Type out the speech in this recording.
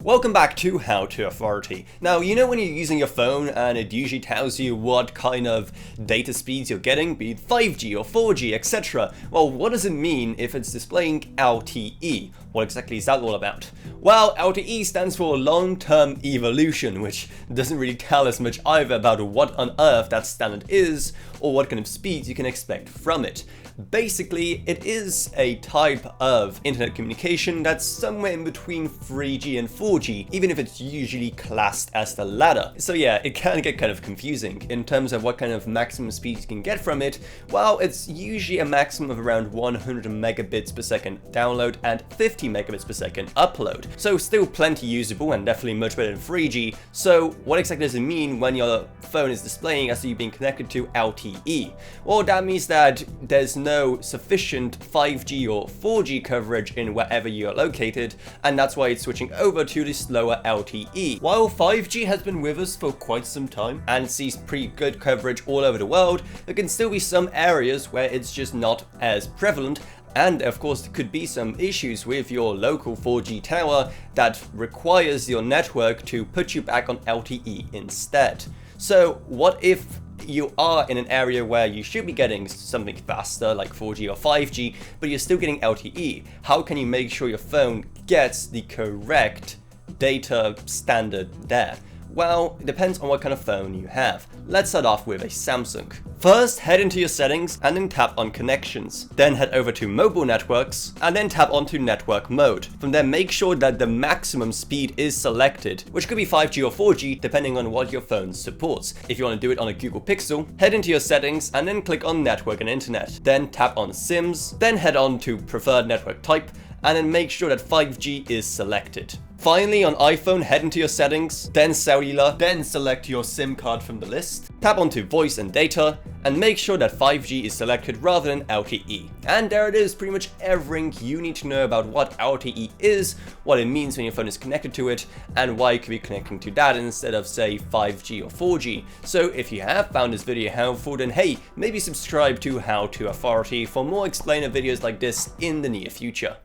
Welcome back to How to Authority. Now, you know when you're using your phone and it usually tells you what kind of data speeds you're getting, be it 5G or 4G, etc. Well, what does it mean if it's displaying LTE? What exactly is that all about? Well, LTE stands for long-term evolution, which doesn't really tell us much either about what on earth that standard is or what kind of speeds you can expect from it. Basically, it is a type of internet communication that's somewhere in between 3G and 4G, even if it's usually classed as the latter. So yeah, it can get kind of confusing. In terms of what kind of maximum speed you can get from it, well, it's usually a maximum of around 100 megabits per second download and 50 megabits per second upload. So still plenty usable and definitely much better than 3G. So what exactly does it mean when your phone is displaying as you being connected to LTE? Well, that means that there's no sufficient 5G or 4G coverage in wherever you are located, and that's why it's switching over to the slower LTE. While 5G has been with us for quite some time and sees pretty good coverage all over the world, there can still be some areas where it's just not as prevalent. And of course, there could be some issues with your local 4G tower that requires your network to put you back on LTE instead. So what if you are in an area where you should be getting something faster like 4G or 5G, but you're still getting LTE? How can you make sure your phone gets the correct data standard there? Well, it depends on what kind of phone you have. Let's start off with a Samsung. First, head into your settings and then tap on connections. Then head over to mobile networks and then tap onto network mode. From there, make sure that the maximum speed is selected, which could be 5G or 4G depending on what your phone supports. If you want to do it on a Google Pixel, head into your settings and then click on network and internet. Then tap on SIMs, then head on to preferred network type and then make sure that 5G is selected. Finally, on iPhone, head into your settings, then cellular, then select your SIM card from the list, tap onto voice and data, and make sure that 5G is selected rather than LTE. And there it is, pretty much everything you need to know about what LTE is, what it means when your phone is connected to it, and why you could be connecting to that instead of, say, 5G or 4G. So if you have found this video helpful, then hey, maybe subscribe to How to Authority for more explainer videos like this in the near future.